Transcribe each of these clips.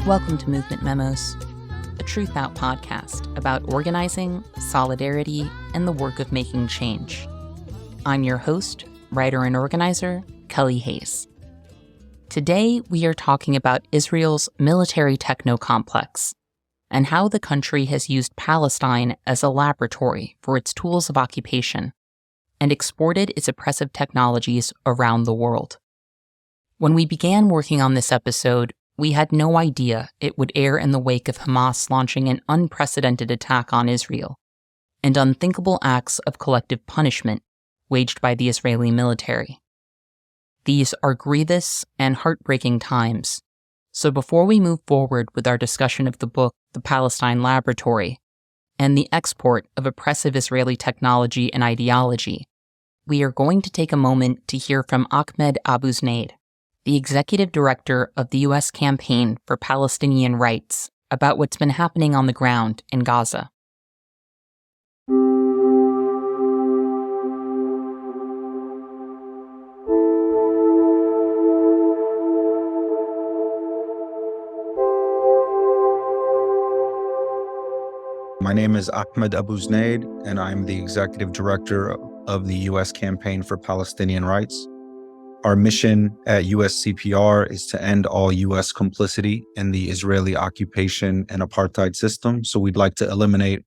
Welcome to Movement Memos, a TRUTHOUT podcast about organizing, solidarity, and the work of making change. I'm your host, writer and organizer, Kelly Hayes. Today, we are talking about Israel's military techno-complex and how the country has used Palestine as a laboratory for its tools of occupation and exported its oppressive technologies around the world. When we began working on this episode, we had no idea it would air in the wake of Hamas launching an unprecedented attack on Israel and unthinkable acts of collective punishment waged by the Israeli military. These are grievous and heartbreaking times, so before we move forward with our discussion of the book, The Palestine Laboratory, and the export of oppressive Israeli technology and ideology, we are going to take a moment to hear from Ahmad Abuznaid, the executive director of the U.S. Campaign for Palestinian Rights, about what's been happening on the ground in Gaza. My name is Ahmad Abuznaid, and I'm the executive director of the U.S. Campaign for Palestinian Rights. Our mission at USCPR is to end all U.S. complicity in the Israeli occupation and apartheid system. So we'd like to eliminate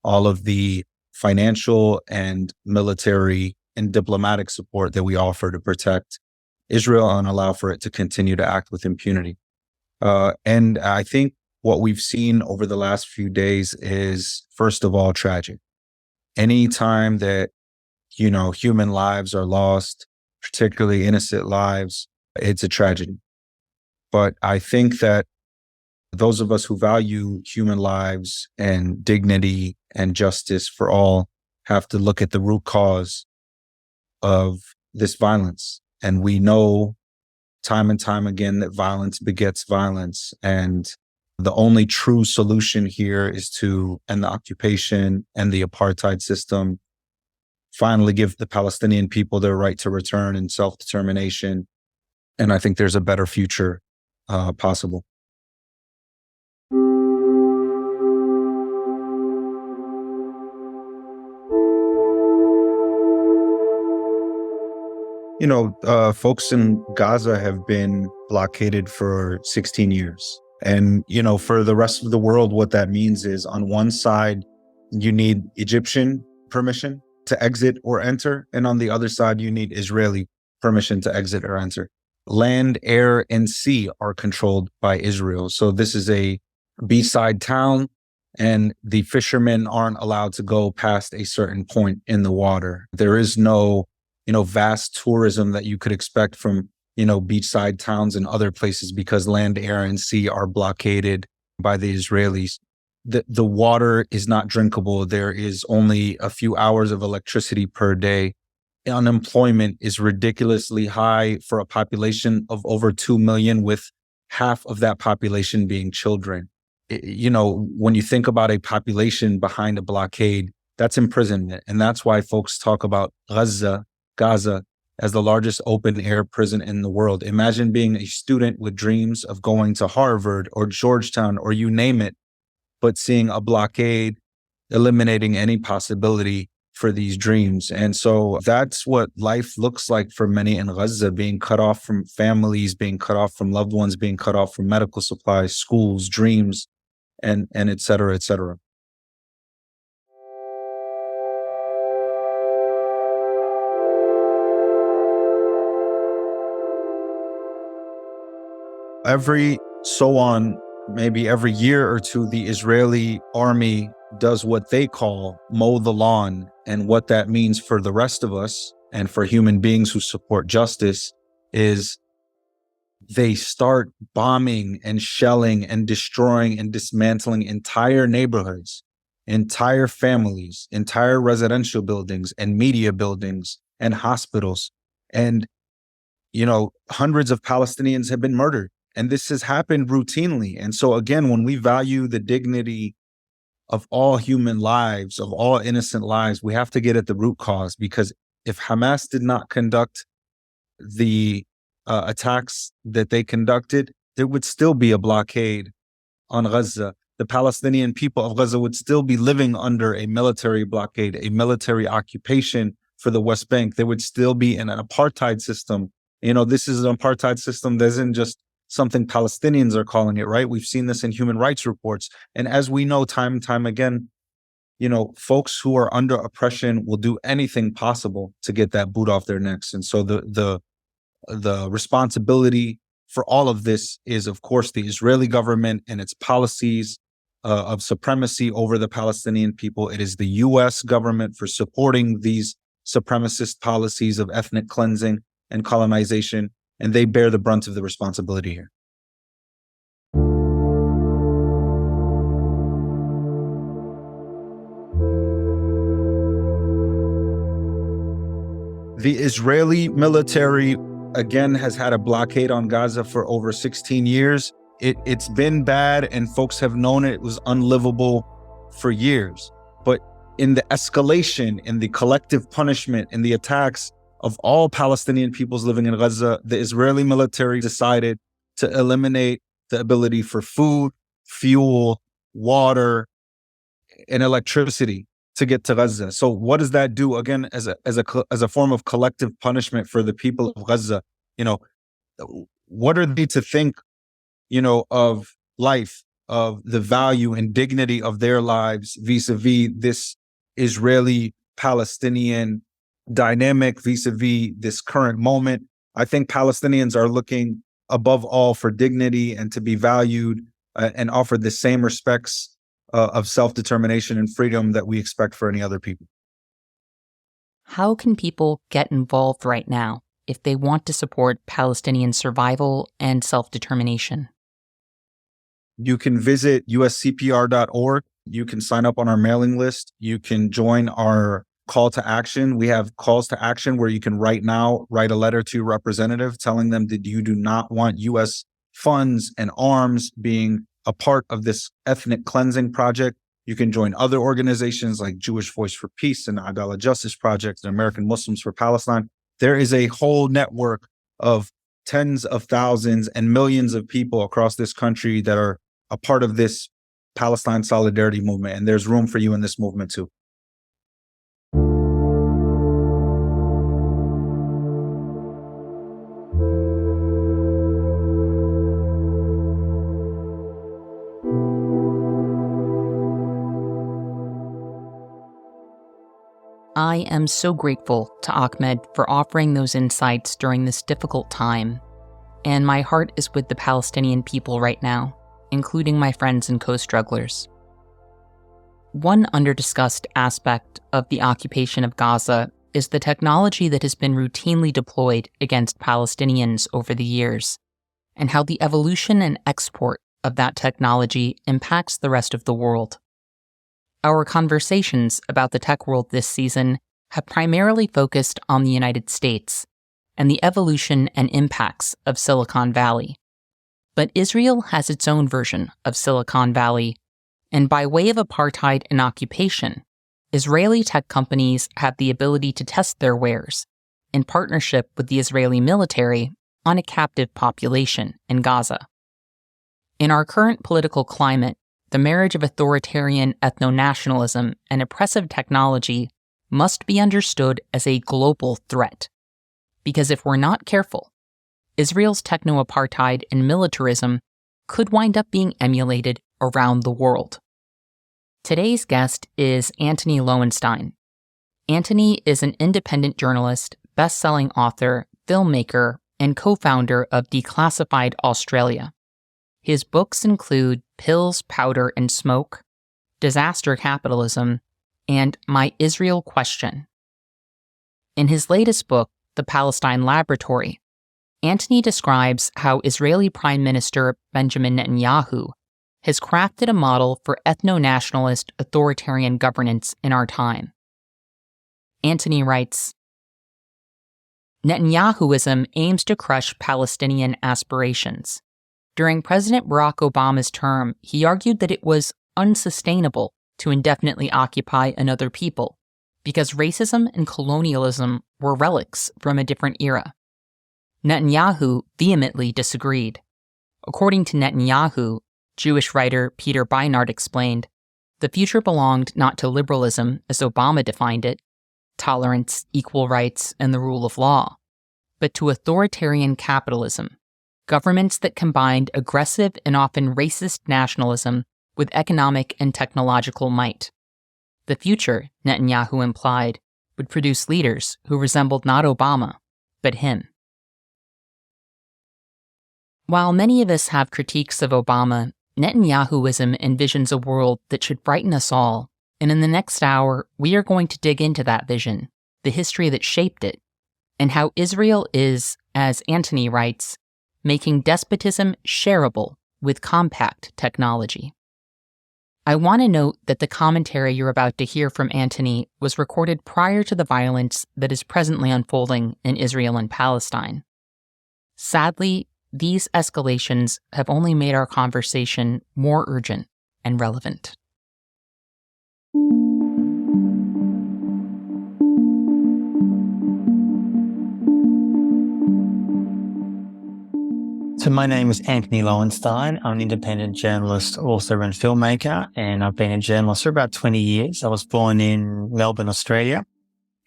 all of the financial and military and diplomatic support that we offer to protect Israel and allow for it to continue to act with impunity. And I think what we've seen over the last few days is, first of all, tragic. Any time that, human lives are lost, particularly innocent lives, it's a tragedy. But I think that those of us who value human lives and dignity and justice for all have to look at the root cause of this violence. And we know time and time again that violence begets violence. And the only true solution here is to end the occupation and the apartheid system, finally give the Palestinian people their right to return and self-determination. And I think there's a better future possible. Folks in Gaza have been blockaded for 16 years. And, for the rest of the world, what that means is on one side, you need Egyptian permission to exit or enter. And on the other side, you need Israeli permission to exit or enter. Land, air, and sea are controlled by Israel. So this is a beachside town, and the fishermen aren't allowed to go past a certain point in the water. There is no, vast tourism that you could expect from, beachside towns and other places because land, air, and sea are blockaded by the Israelis. The water is not drinkable. There is only a few hours of electricity per day. Unemployment is ridiculously high for a population of over 2 million, with half of that population being children. When you think about a population behind a blockade, that's imprisonment. And that's why folks talk about Gaza, as the largest open-air prison in the world. Imagine being a student with dreams of going to Harvard or Georgetown or you name it, but seeing a blockade, eliminating any possibility for these dreams. And so that's what life looks like for many in Gaza, being cut off from families, being cut off from loved ones, being cut off from medical supplies, schools, dreams, and et cetera, et cetera. Maybe every year or two, the Israeli army does what they call mow the lawn. And what that means for the rest of us and for human beings who support justice is they start bombing and shelling and destroying and dismantling entire neighborhoods, entire families, entire residential buildings and media buildings and hospitals. And, hundreds of Palestinians have been murdered. And this has happened routinely. And so, again, when we value the dignity of all human lives, of all innocent lives, we have to get at the root cause, because if Hamas did not conduct the attacks that they conducted, there would still be a blockade on Gaza, the Palestinian people of Gaza would still be living under a military blockade, a military occupation for the West Bank. They would still be in an apartheid system. This is an apartheid system that isn't just something Palestinians are calling it, right? We've seen this in human rights reports. And as we know, time and time again, folks who are under oppression will do anything possible to get that boot off their necks. And so the responsibility for all of this is, of course, the Israeli government and its policies of supremacy over the Palestinian people. It is the U.S. government for supporting these supremacist policies of ethnic cleansing and colonization, and they bear the brunt of the responsibility here. The Israeli military, again, has had a blockade on Gaza for over 16 years. It's been bad, and folks have known it was unlivable for years. But in the escalation, in the collective punishment, in the attacks of all Palestinian peoples living in Gaza, the Israeli military decided to eliminate the ability for food, fuel, water, and electricity to get to Gaza. So what does that do, again, as a form of collective punishment for the people of Gaza? What are they to think, of life, of the value and dignity of their lives vis-a-vis this Israeli-Palestinian dynamic, vis-a-vis this current moment? I think Palestinians are looking above all for dignity and to be valued and offered the same respects of self-determination and freedom that we expect for any other people. How can people get involved right now if they want to support Palestinian survival and self-determination? You can visit uscpr.org. You can sign up on our mailing list. You can join our call to action. We have calls to action where you can write a letter to your representative telling them that you do not want U.S. funds and arms being a part of this ethnic cleansing project. You can join other organizations like Jewish Voice for Peace and the Adalah Justice Project and American Muslims for Palestine. There is a whole network of tens of thousands and millions of people across this country that are a part of this Palestine solidarity movement, and there's room for you in this movement too. I am so grateful to Ahmed for offering those insights during this difficult time, and my heart is with the Palestinian people right now, including my friends and co-strugglers. One underdiscussed aspect of the occupation of Gaza is the technology that has been routinely deployed against Palestinians over the years, and how the evolution and export of that technology impacts the rest of the world. Our conversations about the tech world this season have primarily focused on the United States and the evolution and impacts of Silicon Valley. But Israel has its own version of Silicon Valley, and by way of apartheid and occupation, Israeli tech companies have the ability to test their wares in partnership with the Israeli military on a captive population in Gaza. In our current political climate, the marriage of authoritarian ethno-nationalism and oppressive technology must be understood as a global threat. Because if we're not careful, Israel's techno-apartheid and militarism could wind up being emulated around the world. Today's guest is Antony Loewenstein. Antony is an independent journalist, best-selling author, filmmaker, and co-founder of Declassified Australia. His books include Pills, Powder, and Smoke, Disaster Capitalism, and My Israel Question. In his latest book, The Palestine Laboratory, Antony describes how Israeli Prime Minister Benjamin Netanyahu has crafted a model for ethno-nationalist authoritarian governance in our time. Antony writes, Netanyahuism aims to crush Palestinian aspirations. During President Barack Obama's term, he argued that it was unsustainable to indefinitely occupy another people because racism and colonialism were relics from a different era. Netanyahu vehemently disagreed. According to Netanyahu, Jewish writer Peter Beinart explained, the future belonged not to liberalism as Obama defined it, tolerance, equal rights, and the rule of law, but to authoritarian capitalism, governments that combined aggressive and often racist nationalism with economic and technological might. The future, Netanyahu implied, would produce leaders who resembled not Obama, but him. While many of us have critiques of Obama, Netanyahuism envisions a world that should frighten us all, and in the next hour, we are going to dig into that vision, the history that shaped it, and how Israel is, as Antony writes, making despotism shareable with compact technology. I want to note that the commentary you're about to hear from Antony was recorded prior to the violence that is presently unfolding in Israel and Palestine. Sadly, these escalations have only made our conversation more urgent and relevant. So my name is Antony Loewenstein. I'm an independent journalist, author and filmmaker, and I've been a journalist for about 20 years. I was born in Melbourne, Australia,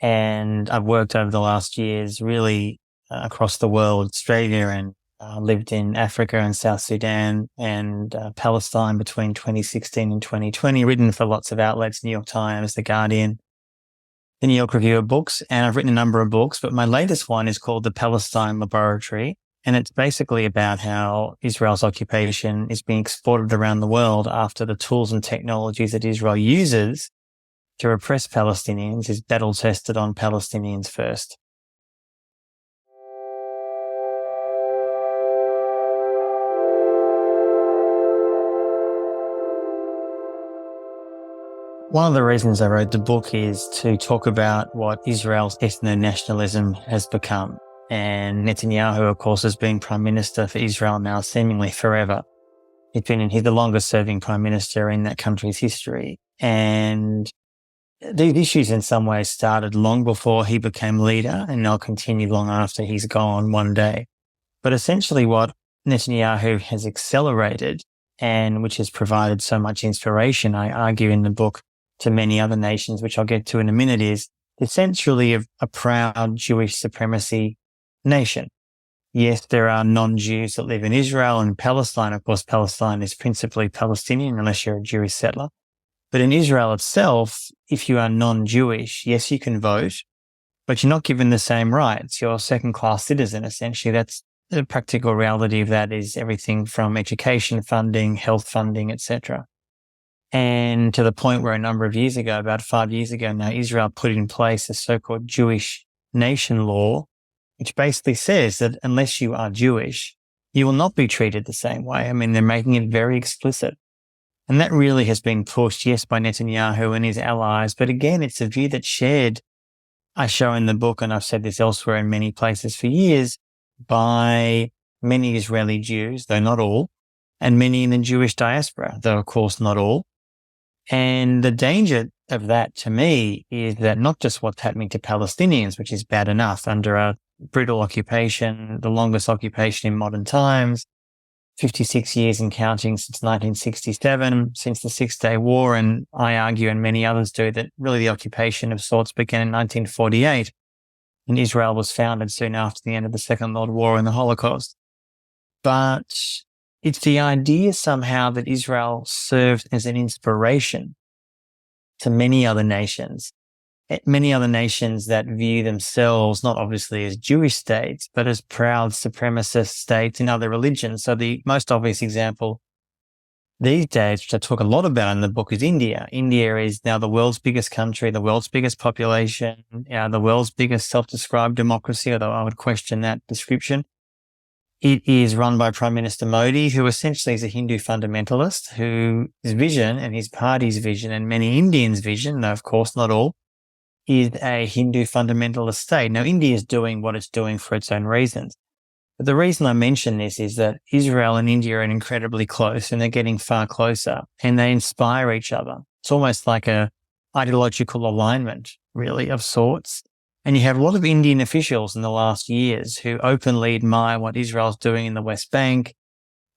and I've worked over the last years really across the world, Australia, and lived in Africa and South Sudan and Palestine between 2016 and 2020, written for lots of outlets, New York Times, The Guardian, the New York Review of Books, and I've written a number of books, but my latest one is called The Palestine Laboratory. And it's basically about how Israel's occupation is being exported around the world after the tools and technologies that Israel uses to repress Palestinians is battle tested on Palestinians first. One of the reasons I wrote the book is to talk about what Israel's ethno-nationalism has become. And Netanyahu, of course, has been prime minister for Israel now seemingly forever. He's the longest serving prime minister in that country's history. And these issues in some ways started long before he became leader, and they'll continue long after he's gone one day. But essentially what Netanyahu has accelerated, and which has provided so much inspiration, I argue in the book, to many other nations, which I'll get to in a minute, is essentially a proud Jewish supremacy nation. Yes, there are non-Jews that live in Israel and Palestine. Of course, Palestine is principally Palestinian unless you're a Jewish settler. But in Israel itself, if you are non-Jewish, yes, you can vote, but you're not given the same rights. You're a second-class citizen, essentially. That's the practical reality of that is everything from education funding, health funding, etc. And to the point where a number of years ago, about 5 years ago now, Israel put in place a so-called Jewish nation law, which basically says that unless you are Jewish, you will not be treated the same way. I mean, they're making it very explicit. And that really has been pushed, yes, by Netanyahu and his allies. But again, it's a view that's shared, I show in the book, and I've said this elsewhere in many places for years, by many Israeli Jews, though not all, and many in the Jewish diaspora, though of course not all. And the danger of that to me is that not just what's happening to Palestinians, which is bad enough under a brutal occupation, the longest occupation in modern times, 56 years and counting since 1967, since the Six-Day War. And I argue, and many others do, that really the occupation of sorts began in 1948, and Israel was founded soon after the end of the Second World War and the Holocaust. But it's the idea somehow that Israel served as an inspiration to many other nations that view themselves not obviously as Jewish states, but as proud supremacist states in other religions. So the most obvious example these days, which I talk a lot about in the book, is India. India is now the world's biggest country, the world's biggest population, the world's biggest self-described democracy, although I would question that description. It is run by Prime Minister Modi, who essentially is a Hindu fundamentalist, whose vision and his party's vision and many Indians' vision, though of course not all, is a Hindu fundamentalist state. Now, India is doing what it's doing for its own reasons. But the reason I mention this is that Israel and India are incredibly close, and they're getting far closer, and they inspire each other. It's almost like a ideological alignment, really, of sorts. And you have a lot of Indian officials in the last years who openly admire what Israel's doing in the West Bank,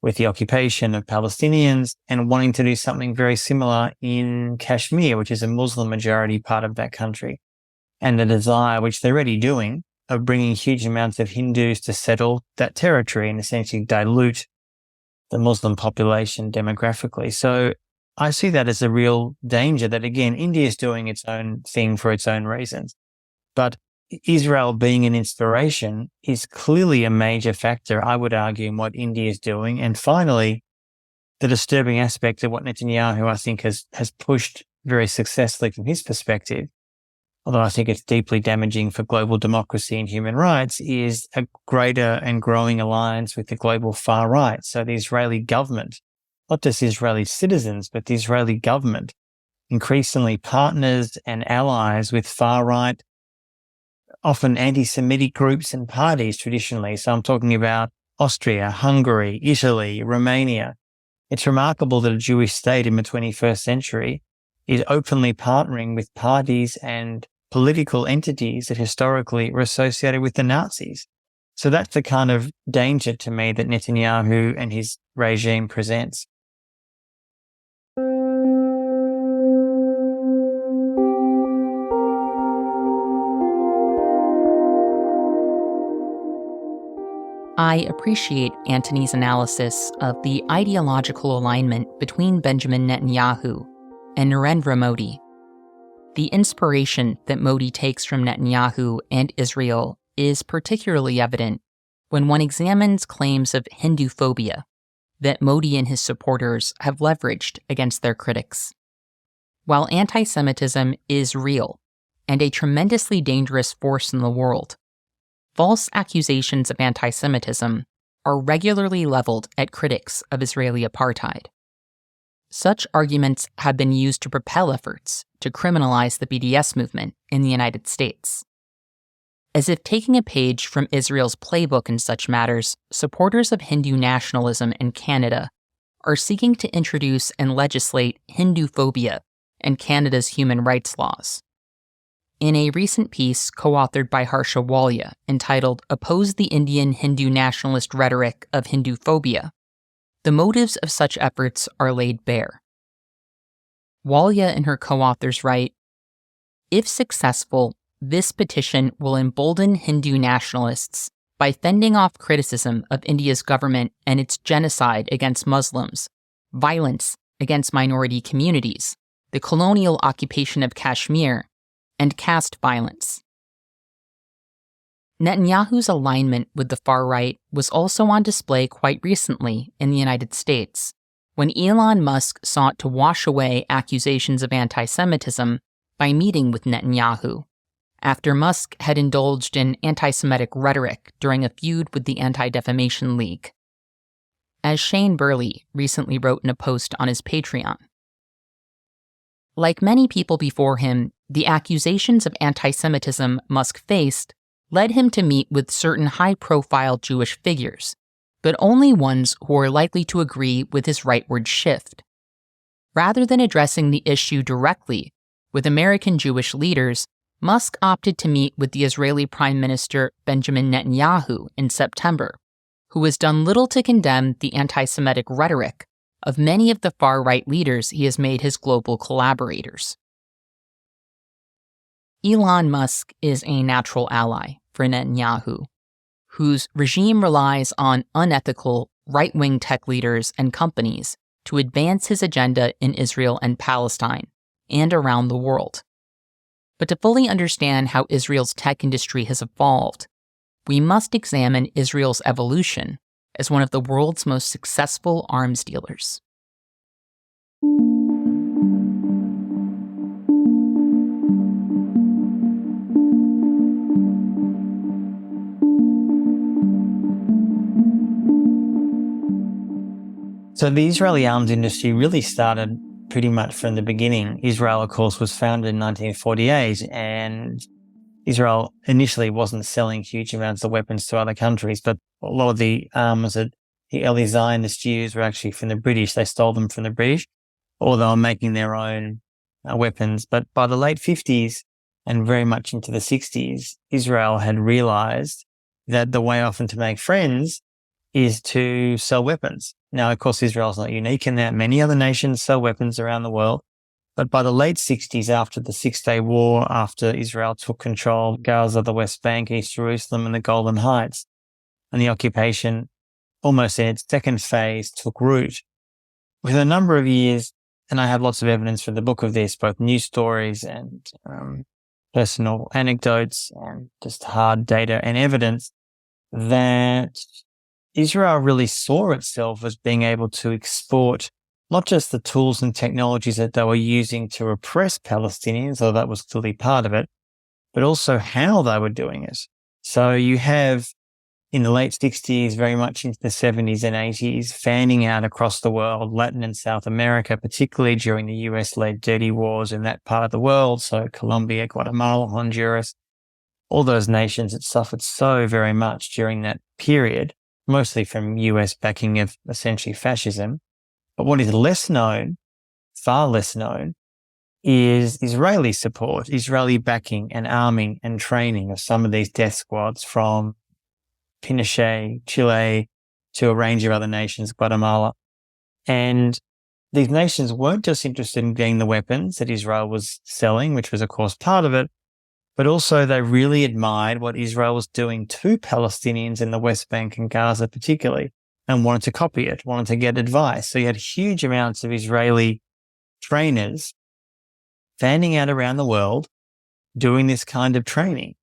with the occupation of Palestinians and wanting to do something very similar in Kashmir, which is a Muslim majority part of that country, and the desire, which they're already doing, of bringing huge amounts of Hindus to settle that territory and essentially dilute the Muslim population demographically. So I see that as a real danger that, again, India is doing its own thing for its own reasons. But Israel being an inspiration is clearly a major factor, I would argue, in what India is doing. And finally, the disturbing aspect of what Netanyahu, I think, has pushed very successfully from his perspective, although I think it's deeply damaging for global democracy and human rights, is a greater and growing alliance with the global far right. So the Israeli government, not just Israeli citizens, but the Israeli government increasingly partners and allies with far right, often anti-Semitic groups and parties traditionally. So I'm talking about Austria, Hungary, Italy, Romania. It's remarkable that a Jewish state in the 21st century is openly partnering with parties and political entities that historically were associated with the Nazis. So that's the kind of danger to me that Netanyahu and his regime presents. I appreciate Antony's analysis of the ideological alignment between Benjamin Netanyahu and Narendra Modi. The inspiration that Modi takes from Netanyahu and Israel is particularly evident when one examines claims of Hindu phobia that Modi and his supporters have leveraged against their critics. While anti-Semitism is real and a tremendously dangerous force in the world, false accusations of anti-Semitism are regularly leveled at critics of Israeli apartheid. Such arguments have been used to propel efforts to criminalize the BDS movement in the United States. As if taking a page from Israel's playbook in such matters, supporters of Hindu nationalism in Canada are seeking to introduce and legislate Hindu phobia in Canada's human rights laws. In a recent piece co-authored by Harsha Walia entitled "Oppose the Indian Hindu Nationalist Rhetoric of Hindu Phobia," the motives of such efforts are laid bare. Walia and her co-authors write, "If successful, this petition will embolden Hindu nationalists by fending off criticism of India's government and its genocide against Muslims, violence against minority communities, the colonial occupation of Kashmir, and caste violence." Netanyahu's alignment with the far right was also on display quite recently in the United States, when Elon Musk sought to wash away accusations of anti-Semitism by meeting with Netanyahu, after Musk had indulged in anti-Semitic rhetoric during a feud with the Anti-Defamation League. As Shane Burley recently wrote in a post on his Patreon, like many people before him, the accusations of anti-Semitism Musk faced led him to meet with certain high-profile Jewish figures, but only ones who were likely to agree with his rightward shift. Rather than addressing the issue directly with American Jewish leaders, Musk opted to meet with the Israeli Prime Minister Benjamin Netanyahu in September, who has done little to condemn the anti-Semitic rhetoric of many of the far-right leaders he has made his global collaborators. Elon Musk is a natural ally for Netanyahu, whose regime relies on unethical right-wing tech leaders and companies to advance his agenda in Israel and Palestine and around the world. But to fully understand how Israel's tech industry has evolved, we must examine Israel's evolution as one of the world's most successful arms dealers. So the Israeli arms industry really started pretty much from the beginning. Israel, of course, was founded in 1948, and Israel initially wasn't selling huge amounts of weapons to other countries, but a lot of the arms that the early Zionist used were actually from the British. They stole them from the British, or they were making their own weapons. But by the late 50s and very much into the 60s, Israel had realized that the way often to make friends is to sell weapons. Now, of course, Israel's not unique in that. Many other nations sell weapons around the world. But by the late 60s, after the Six-Day War, after Israel took control of Gaza, the West Bank, East Jerusalem, and the Golan Heights, and the occupation almost in its second phase took root, within a number of years, and I have lots of evidence for the book of this, both news stories and personal anecdotes and just hard data and evidence, that Israel really saw itself as being able to export not just the tools and technologies that they were using to repress Palestinians, although that was clearly part of it, but also how they were doing it. So you have, in the late 60s, very much into the 70s and 80s, fanning out across the world, Latin and South America, particularly during the US-led dirty wars in that part of the world. So Colombia, Guatemala, Honduras, all those nations that suffered so very much during that period, mostly from US backing of essentially fascism. But what is less known, far less known, is Israeli support, Israeli backing and arming and training of some of these death squads from Pinochet, Chile, to a range of other nations, Guatemala. And these nations weren't just interested in getting the weapons that Israel was selling, which was, of course, part of it, but also they really admired what Israel was doing to Palestinians in the West Bank and Gaza particularly, and wanted to copy it, wanted to get advice. So you had huge amounts of Israeli trainers fanning out around the world doing this kind of training,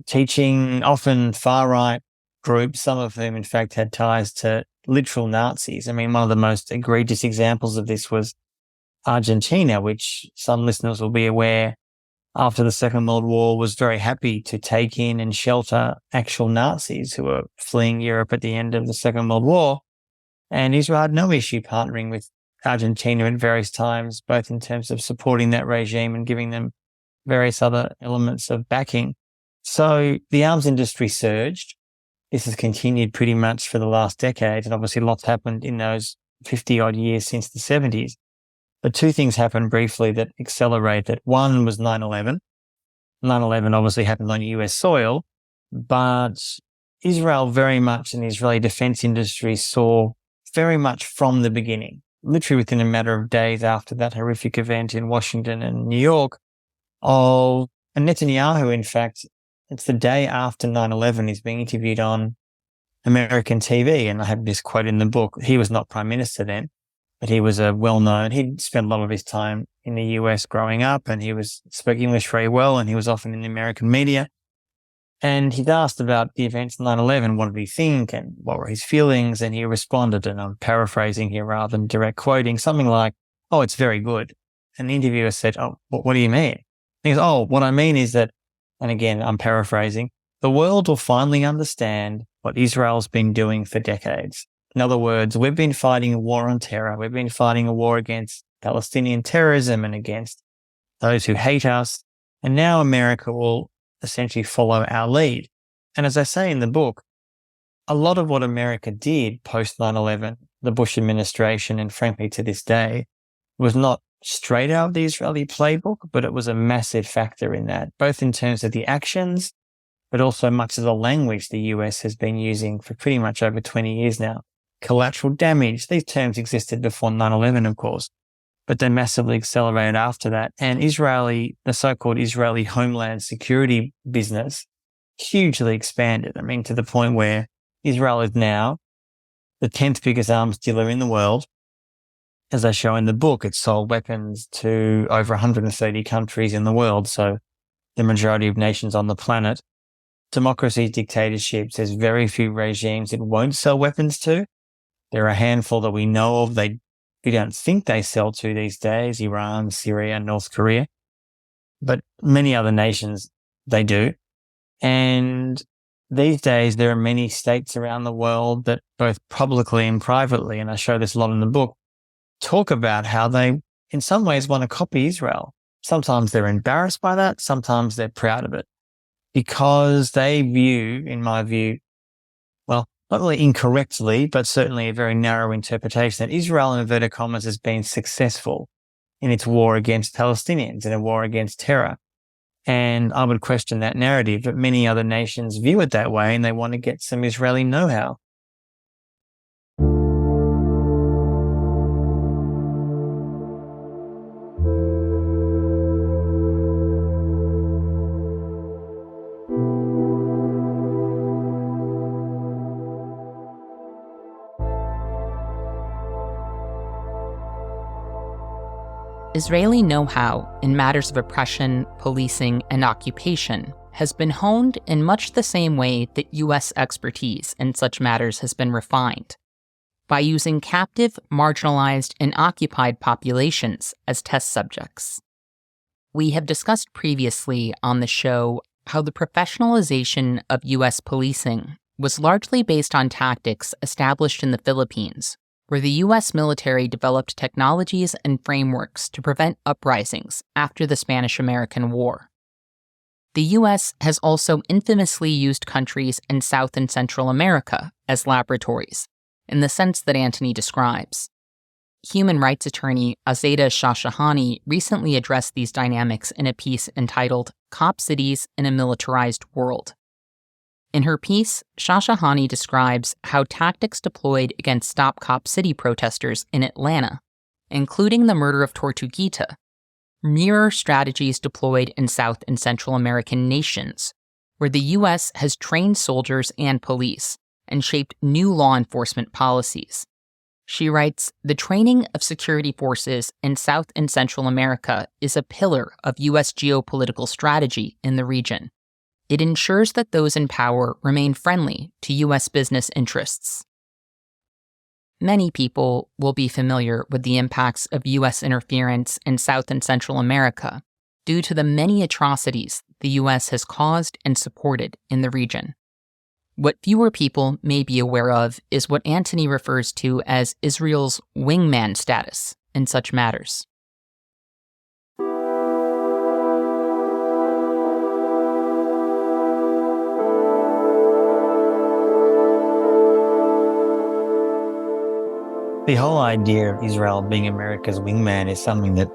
teaching often far-right groups, some of whom, in fact, had ties to literal Nazis. I mean, one of the most egregious examples of this was Argentina, which some listeners will be aware after the Second World War was very happy to take in and shelter actual Nazis who were fleeing Europe at the end of the Second World War. And Israel had no issue partnering with Argentina at various times, both in terms of supporting that regime and giving them various other elements of backing. So the arms industry surged. This has continued pretty much for the last decade. And obviously lots happened in those 50 odd years since the 70s. But two things happened briefly that accelerated. One was 9/11. 9/11 obviously happened on US soil, but Israel very much, and the Israeli defense industry saw very much from the beginning, literally within a matter of days after that horrific event in Washington and New York, and Netanyahu, in fact, it's the day after 9/11, he's being interviewed on American TV, and I have this quote in the book. He was not prime minister then, but he was a well-known, he'd spent a lot of his time in the US growing up, and he spoke English very well, and he was often in the American media. And he'd asked about the events of 9/11, what did he think and what were his feelings? And he responded, and I'm paraphrasing here rather than direct quoting, something like, "Oh, it's very good." And the interviewer said, "Oh, what do you mean?" And he goes, "Oh, what I mean is that," and again, I'm paraphrasing, "the world will finally understand what Israel's been doing for decades. In other words, we've been fighting a war on terror. We've been fighting a war against Palestinian terrorism and against those who hate us. And now America will essentially follow our lead." And as I say in the book, a lot of what America did post 9/11, the Bush administration, and frankly to this day, was not straight out of the Israeli playbook, but it was a massive factor in that, both in terms of the actions, but also much of the language the US has been using for pretty much over 20 years now. Collateral damage, these terms existed before 9/11, of course, but they massively accelerated after that. And the so-called Israeli Homeland Security business hugely expanded. I mean, to the point where Israel is now the 10th biggest arms dealer in the world. As I show in the book, it's sold weapons to over 130 countries in the world, so the majority of nations on the planet. Democracies, dictatorships, there's very few regimes it won't sell weapons to. There are a handful that we know of we don't think they sell to these days, Iran, Syria, North Korea. But many other nations, they do. And these days, there are many states around the world that both publicly and privately, and I show this a lot in the book, talk about how they, in some ways, want to copy Israel. Sometimes they're embarrassed by that. Sometimes they're proud of it. Because they view, in my view, well, not really incorrectly, but certainly a very narrow interpretation, that Israel, in inverted commas, has been successful in its war against Palestinians, in a war against terror. And I would question that narrative, but many other nations view it that way, and they want to get some Israeli know-how. Israeli know-how in matters of oppression, policing, and occupation has been honed in much the same way that U.S. expertise in such matters has been refined, by using captive, marginalized, and occupied populations as test subjects. We have discussed previously on the show how the professionalization of U.S. policing was largely based on tactics established in the Philippines, where the U.S. military developed technologies and frameworks to prevent uprisings after the Spanish-American War. The U.S. has also infamously used countries in South and Central America as laboratories, in the sense that Antony describes. Human rights attorney Azeda Shashahani recently addressed these dynamics in a piece entitled Cop Cities in a Militarized World. In her piece, Shashahani describes how tactics deployed against Stop Cop City protesters in Atlanta, including the murder of Tortuguita, mirror strategies deployed in South and Central American nations, where the U.S. has trained soldiers and police and shaped new law enforcement policies. She writes, "The training of security forces in South and Central America is a pillar of U.S. geopolitical strategy in the region. It ensures that those in power remain friendly to U.S. business interests." Many people will be familiar with the impacts of U.S. interference in South and Central America due to the many atrocities the U.S. has caused and supported in the region. What fewer people may be aware of is what Antony refers to as Israel's wingman status in such matters. The whole idea of Israel being America's wingman is something that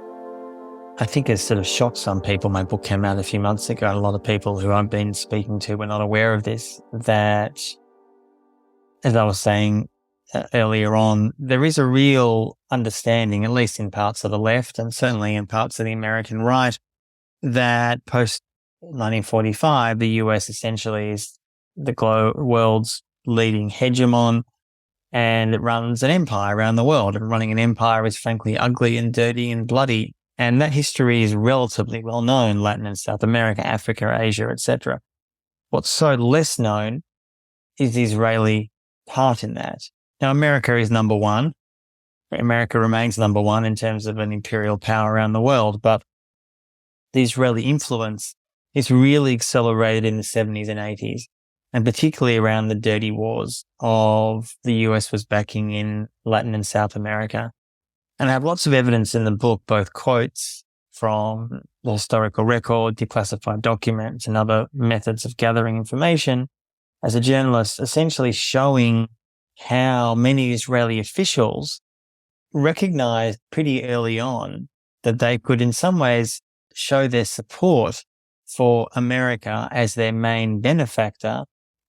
I think has sort of shocked some people. My book came out a few months ago, and a lot of people who I've been speaking to were not aware of this, that, as I was saying earlier on, there is a real understanding, at least in parts of the left and certainly in parts of the American right, that post-1945, the US essentially is the world's leading hegemon, and it runs an empire around the world. And running an empire is frankly ugly and dirty and bloody. And that history is relatively well known, Latin and South America, Africa, Asia, etc. What's so less known is the Israeli part in that. Now, America is number one. America remains number one in terms of an imperial power around the world, but the Israeli influence is really accelerated in the 70s and 80s. And particularly around the dirty wars of the US was backing in Latin and South America. And I have lots of evidence in the book, both quotes from the historical record, declassified documents, and other methods of gathering information as a journalist, essentially showing how many Israeli officials recognized pretty early on that they could in some ways show their support for America as their main benefactor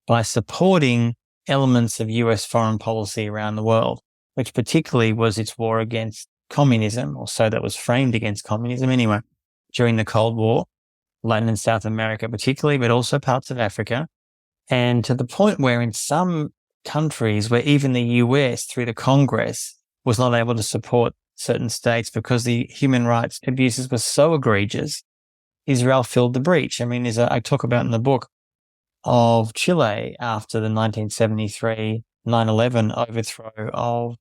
by supporting elements of US foreign policy around the world, which particularly was its war against communism, or so that was framed against communism anyway, during the Cold War, Latin and South America particularly, but also parts of Africa. And to the point where in some countries where even the US through the Congress was not able to support certain states because the human rights abuses were so egregious, Israel filled the breach. I mean, as I talk about in the book, of Chile after the 1973 9/11 overthrow of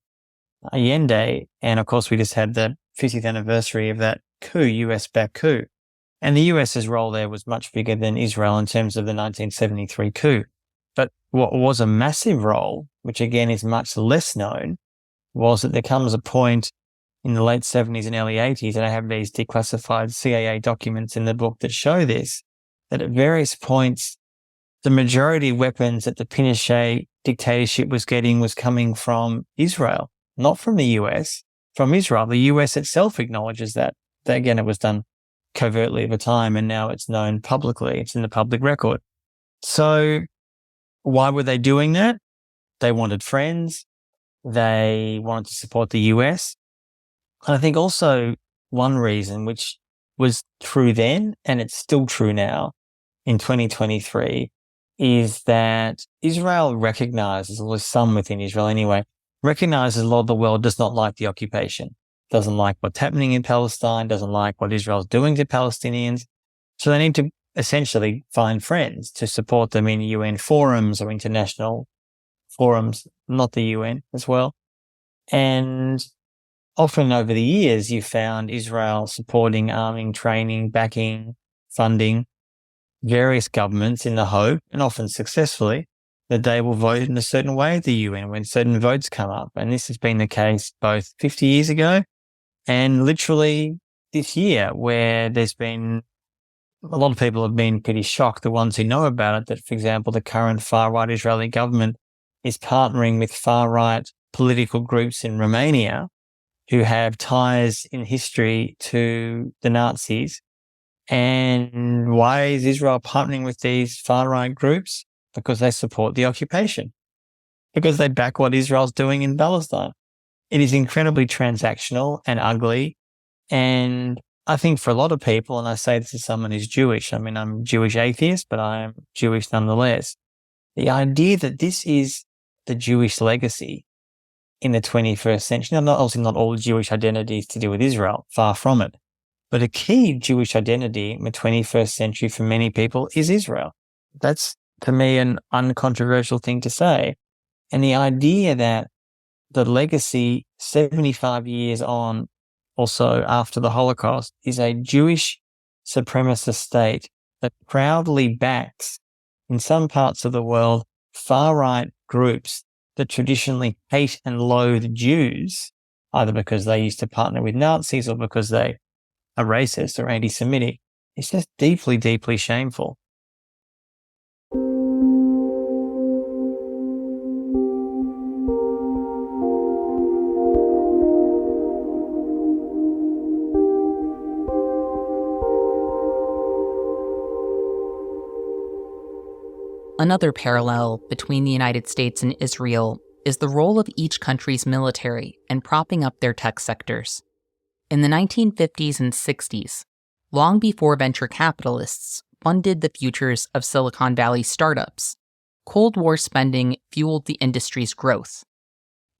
Allende. And of course, we just had the 50th anniversary of that coup, US-backed coup. And the US's role there was much bigger than Israel in terms of the 1973 coup. But what was a massive role, which again is much less known, was that there comes a point in the late 70s and early 80s, and I have these declassified CIA documents in the book that show this, that at various points, the majority of weapons that the Pinochet dictatorship was getting was coming from Israel, not from the US, from Israel. The US itself acknowledges that. Again, it was done covertly at the time, and now it's known publicly. It's in the public record. So why were they doing that? They wanted friends. They wanted to support the US. And I think also one reason, which was true then, and it's still true now in 2023, is that Israel recognizes, or some within Israel anyway, recognizes a lot of the world does not like the occupation. doesn't like what's happening in Palestine, doesn't like what Israel's doing to Palestinians. So they need to essentially find friends to support them in UN forums or international forums, not the UN as well. And often over the years, you've found Israel supporting, arming, training, backing, funding various governments in the hope, and often successfully, that they will vote in a certain way at the UN when certain votes come up. And this has been the case both 50 years ago and literally this year, where there's been a lot of people have been pretty shocked, the ones who know about it, that, for example, the current far-right Israeli government is partnering with far-right political groups in Romania who have ties in history to the Nazis. And why is Israel partnering with these far-right groups? Because they support the occupation, because they back what Israel's doing in Palestine. It is incredibly transactional and ugly. And I think for a lot of people, and I say this as someone who's Jewish, I mean, I'm Jewish atheist, but I am Jewish nonetheless. The idea that this is the Jewish legacy in the 21st century, now, obviously not all Jewish identities to do with Israel, far from it. But a key Jewish identity in the 21st century for many people is Israel. That's, to me, an uncontroversial thing to say. And the idea that the legacy 75 years on, also after the Holocaust, is a Jewish supremacist state that proudly backs, in some parts of the world, far-right groups that traditionally hate and loathe Jews, either because they used to partner with Nazis or because they are racist or anti-Semitic. It's just deeply, deeply shameful. Another parallel between the United States and Israel is the role of each country's military in propping up their tech sectors. In the 1950s and 60s, long before venture capitalists funded the futures of Silicon Valley startups, Cold War spending fueled the industry's growth.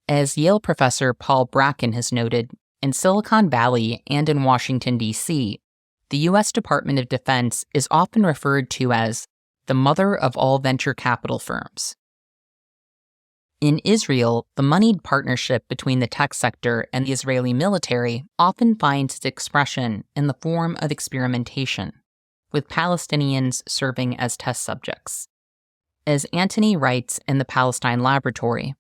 As Yale professor Paul Bracken has noted, in Silicon Valley and in Washington, D.C., the U.S. Department of Defense is often referred to as the mother of all venture capital firms. In Israel, the moneyed partnership between the tech sector and the Israeli military often finds its expression in the form of experimentation, with Palestinians serving as test subjects. As Antony writes in the Palestine Laboratory,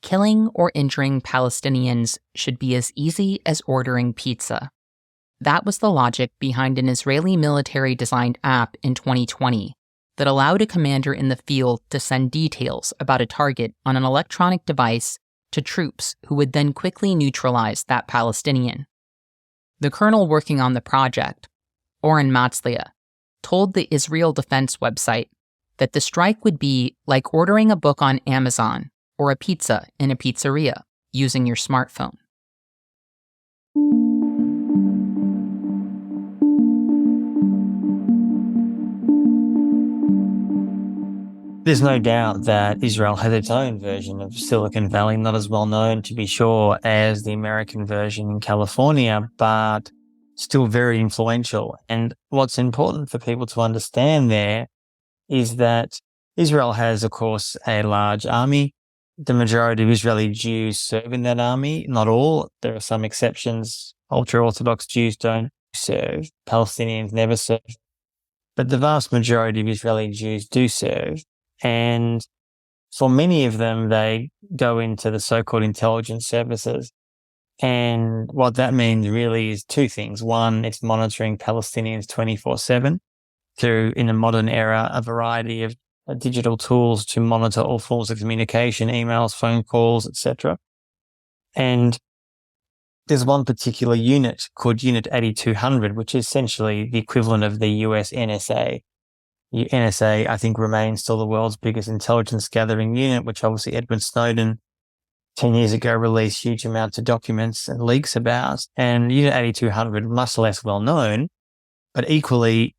killing or injuring Palestinians should be as easy as ordering pizza. That was the logic behind an Israeli military-designed app in 2020 that allowed a commander in the field to send details about a target on an electronic device to troops who would then quickly neutralize that Palestinian. The colonel working on the project, Oren Matzlia, told the Israel Defense website that the strike would be like ordering a book on Amazon or a pizza in a pizzeria using your smartphone. There's no doubt that Israel has its own version of Silicon Valley, not as well known, to be sure, as the American version in California, but still very influential. And what's important for people to understand there is that Israel has, of course, a large army. The majority of Israeli Jews serve in that army. Not all. There are some exceptions. Ultra-Orthodox Jews don't serve. Palestinians never serve. But the vast majority of Israeli Jews do serve. And for many of them, they go into the so-called intelligence services. And what that means really is two things. One, it's monitoring Palestinians 24/7 through, in the modern era, a variety of digital tools to monitor all forms of communication, emails, phone calls, etc. And there's one particular unit called Unit 8200, which is essentially the equivalent of the US NSA. The NSA, I think, remains still the world's biggest intelligence gathering unit, which obviously Edward Snowden 10 years ago released huge amounts of documents and leaks about. And Unit 8200, much less well known, but equally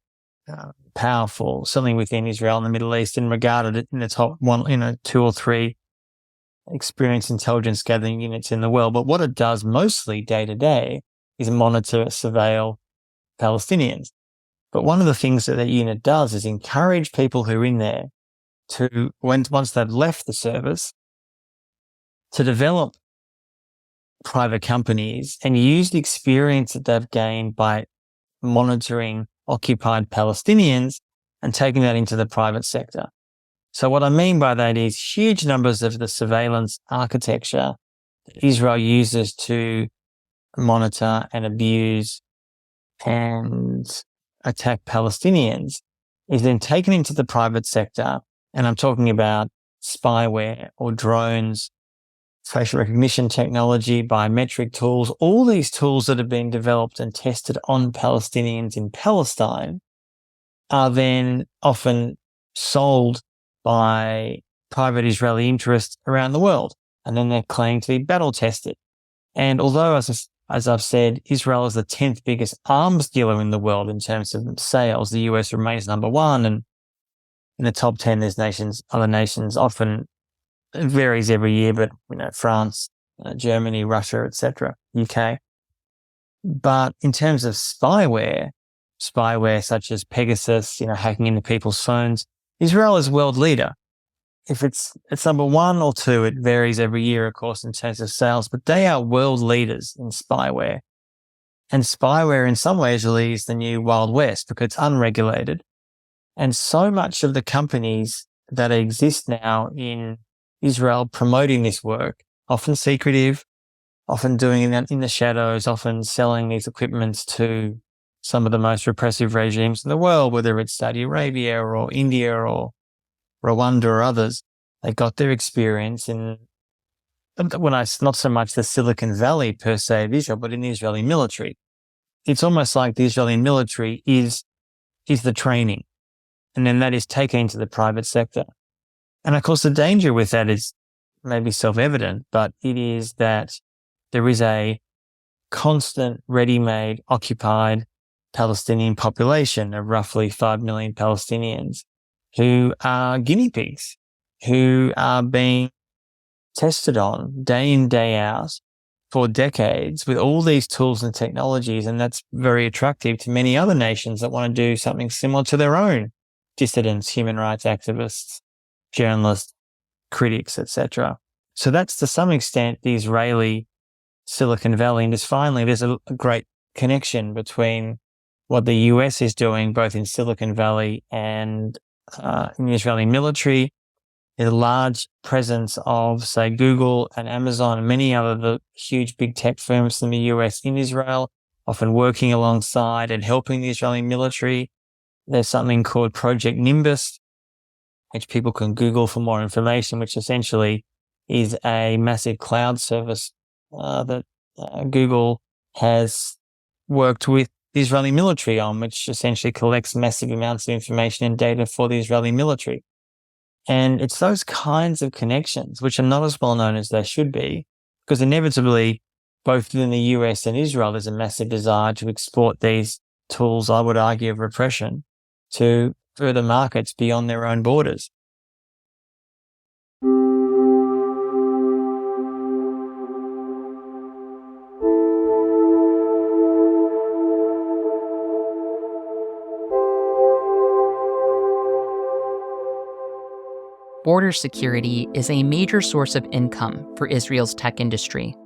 powerful, certainly within Israel and the Middle East, and regarded in the top one, 2 or 3 experienced intelligence gathering units in the world. But what it does mostly day to day is monitor, surveil Palestinians. But one of the things that unit does is encourage people who are in there to, once they've left the service, to develop private companies and use the experience that they've gained by monitoring occupied Palestinians and taking that into the private sector. So what I mean by that is huge numbers of the surveillance architecture that Israel uses to monitor and abuse and attack Palestinians is then taken into the private sector. And I'm talking about spyware or drones, facial recognition technology, biometric tools, all these tools that have been developed and tested on Palestinians in Palestine are then often sold by private Israeli interests around the world. And then they're claimed to be battle tested. And although, as I've said, Israel is the 10th biggest arms dealer in the world in terms of sales, the US remains number one. And in the top 10, there's other nations, often it varies every year, but France, Germany, Russia, etc., UK. But in terms of spyware such as Pegasus, hacking into people's phones, Israel is world leader. If it's number one or two, it varies every year, of course, in terms of sales, but they are world leaders in spyware. And spyware in some ways really is the new Wild West because it's unregulated. And so much of the companies that exist now in Israel promoting this work, often secretive, often doing that in the shadows, often selling these equipments to some of the most repressive regimes in the world, whether it's Saudi Arabia or India or Rwanda or others. They got their experience in, not so much the Silicon Valley per se of Israel, but in the Israeli military. It's almost like the Israeli military is the training, and then that is taken into the private sector. And of course, the danger with that is maybe self-evident, but it is that there is a constant, ready-made, occupied Palestinian population of roughly 5 million Palestinians who are guinea pigs, who are being tested on day in, day out for decades with all these tools and technologies. And that's very attractive to many other nations that want to do something similar to their own dissidents, human rights activists, journalists, critics, etc. So that's to some extent the Israeli Silicon Valley. And there's a great connection between what the US is doing both in Silicon Valley and in the Israeli military. There's a large presence of, say, Google and Amazon and many other the huge big tech firms in the US in Israel, often working alongside and helping the Israeli military. There's something called Project Nimbus, which people can Google for more information, which essentially is a massive cloud service that Google has worked with the Israeli military on, which essentially collects massive amounts of information and data for the Israeli military. And it's those kinds of connections, which are not as well known as they should be, because inevitably, both within the US and Israel, there's a massive desire to export these tools, I would argue, of repression to further markets beyond their own borders. Border security is a major source of income for Israel's tech industry.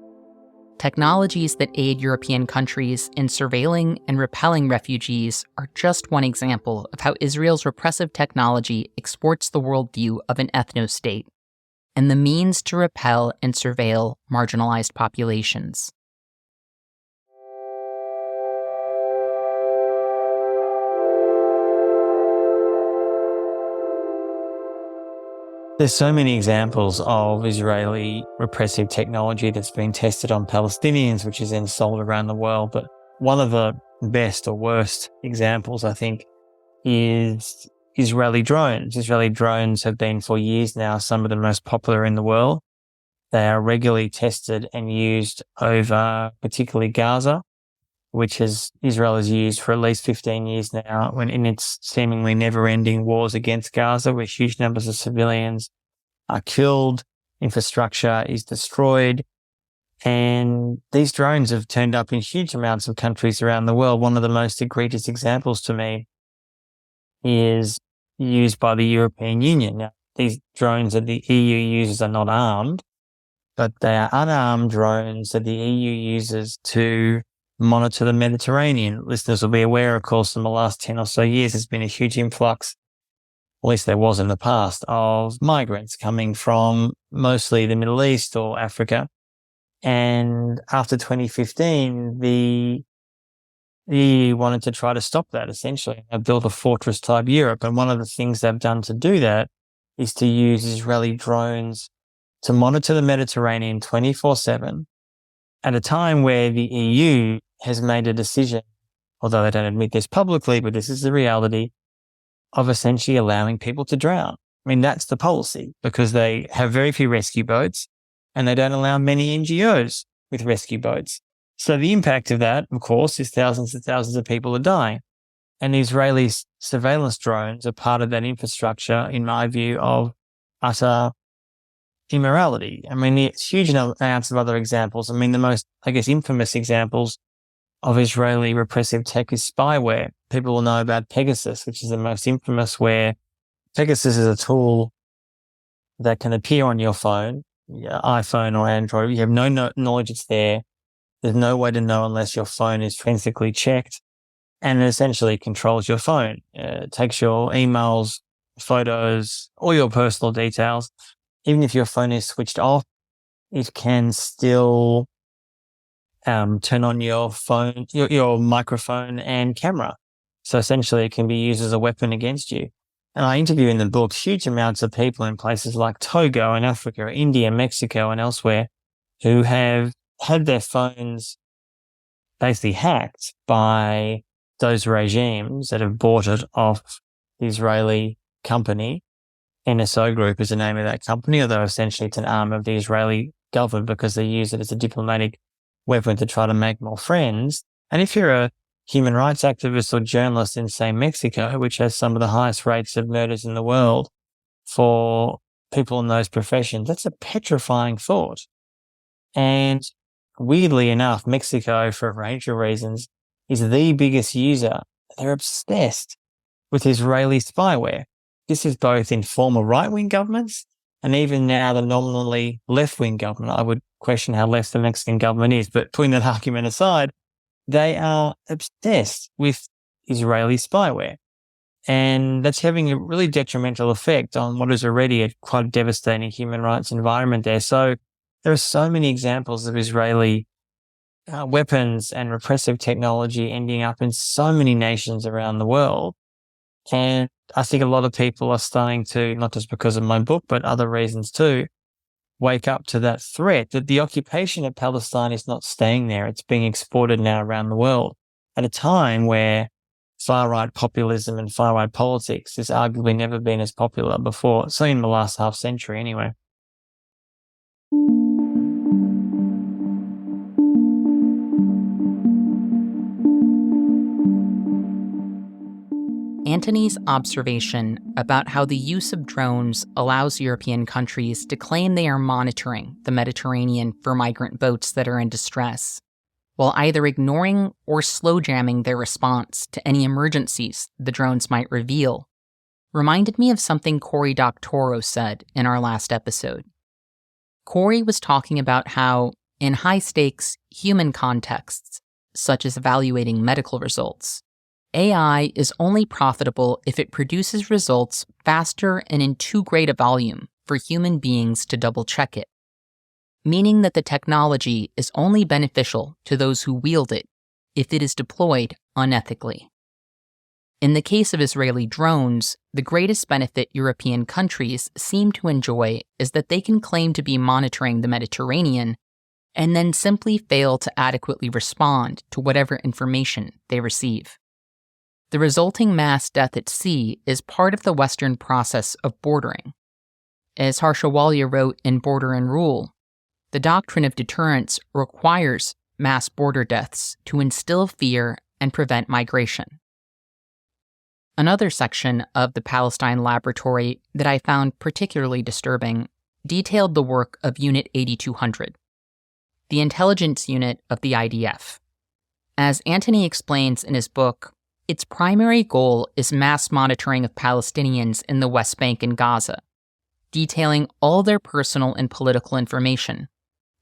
Technologies that aid European countries in surveilling and repelling refugees are just one example of how Israel's repressive technology exports the worldview of an ethno-state and the means to repel and surveil marginalized populations. There's so many examples of Israeli repressive technology that's been tested on Palestinians, which is then sold around the world. But one of the best or worst examples, I think, is Israeli drones. Israeli drones have been for years now some of the most popular in the world. They are regularly tested and used over particularly Gaza, which Israel has used for at least 15 years now, when in its seemingly never-ending wars against Gaza, where huge numbers of civilians are killed infrastructure is destroyed. And these drones have turned up in huge amounts of countries around the world. One of the most egregious examples to me is used by the European Union. Now, these drones that the EU uses are not armed, but they are unarmed drones that the EU uses to monitor the Mediterranean. Listeners will be aware, of course, in the last 10 or so years, there's been a huge influx, at least there was in the past, of migrants coming from mostly the Middle East or Africa. And after 2015, the EU wanted to try to stop that, essentially. They built a fortress-type Europe, and one of the things they've done to do that is to use Israeli drones to monitor the Mediterranean 24/7 at a time where the EU has made a decision, although they don't admit this publicly, but this is the reality, of essentially allowing people to drown. I mean, that's the policy, because they have very few rescue boats and they don't allow many NGOs with rescue boats. So the impact of that, of course, is thousands and thousands of people are dying. And the Israeli surveillance drones are part of that infrastructure, in my view, of utter immorality. I mean, there's huge amounts of other examples. I mean, the most, infamous examples of Israeli repressive tech is spyware. People will know about Pegasus, which is the most infamous, where Pegasus is a tool that can appear on your phone, your iPhone or Android. You have no knowledge it's there. There's no way to know unless your phone is forensically checked, and it essentially controls your phone. It takes your emails, photos, all your personal details. Even if your phone is switched off, it can still turn on your phone, your microphone and camera. So essentially it can be used as a weapon against you. And I interview in the book huge amounts of people in places like Togo and Africa, India, Mexico and elsewhere, who have had their phones basically hacked by those regimes that have bought it off the Israeli company. NSO Group is the name of that company, although essentially it's an arm of the Israeli government because they use it as a diplomatic weapon to try to make more friends. And if you're a human rights activist or journalist in, say, Mexico, which has some of the highest rates of murders in the world for people in those professions, that's a petrifying thought. And weirdly enough, Mexico, for a range of reasons, is the biggest user. They're obsessed with Israeli spyware. This is both in former right-wing governments and even now the nominally left-wing government. I would question how left the Mexican government is, but putting that argument aside, they are obsessed with Israeli spyware. And that's having a really detrimental effect on what is already a quite devastating human rights environment there. So there are so many examples of Israeli weapons and repressive technology ending up in so many nations around the world. And I think a lot of people are starting to, not just because of my book, but other reasons too, wake up to that threat that the occupation of Palestine is not staying there. It's being exported now around the world at a time where far-right populism and far-right politics has arguably never been as popular before, certainly in the last half century anyway. Antony's observation about how the use of drones allows European countries to claim they are monitoring the Mediterranean for migrant boats that are in distress, while either ignoring or slow jamming their response to any emergencies the drones might reveal, reminded me of something Cory Doctorow said in our last episode. Cory was talking about how, in high-stakes human contexts, such as evaluating medical results, AI is only profitable if it produces results faster and in too great a volume for human beings to double-check it, meaning that the technology is only beneficial to those who wield it if it is deployed unethically. In the case of Israeli drones, the greatest benefit European countries seem to enjoy is that they can claim to be monitoring the Mediterranean and then simply fail to adequately respond to whatever information they receive. The resulting mass death at sea is part of the Western process of bordering. As Harsha Walia wrote in Border and Rule, the doctrine of deterrence requires mass border deaths to instill fear and prevent migration. Another section of the Palestine Laboratory that I found particularly disturbing detailed the work of Unit 8200, the intelligence unit of the IDF. As Antony explains in his book, its primary goal is mass monitoring of Palestinians in the West Bank and Gaza, detailing all their personal and political information,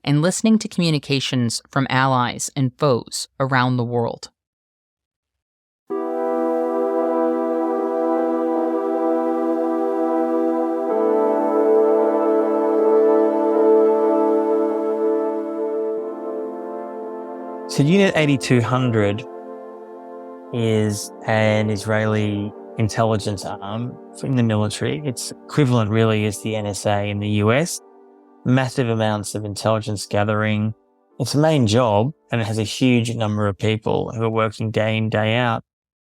and listening to communications from allies and foes around the world. So Unit 8200 is an Israeli intelligence arm in the military. Its equivalent really is the NSA in the US. Massive amounts of intelligence gathering. Its main job, and it has a huge number of people who are working day in, day out,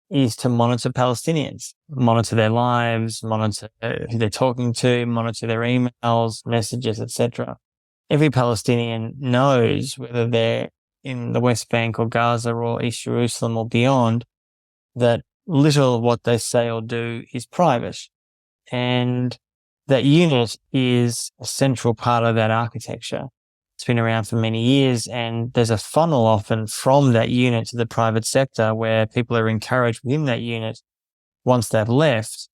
is to monitor Palestinians, monitor their lives, monitor who they're talking to, monitor their emails, messages, etc. Every Palestinian knows whether they're in the West Bank or Gaza or East Jerusalem or beyond, that little of what they say or do is private. And that unit is a central part of that architecture. It's been around for many years, and there's a funnel often from that unit to the private sector where people are encouraged within that unit, once they've left,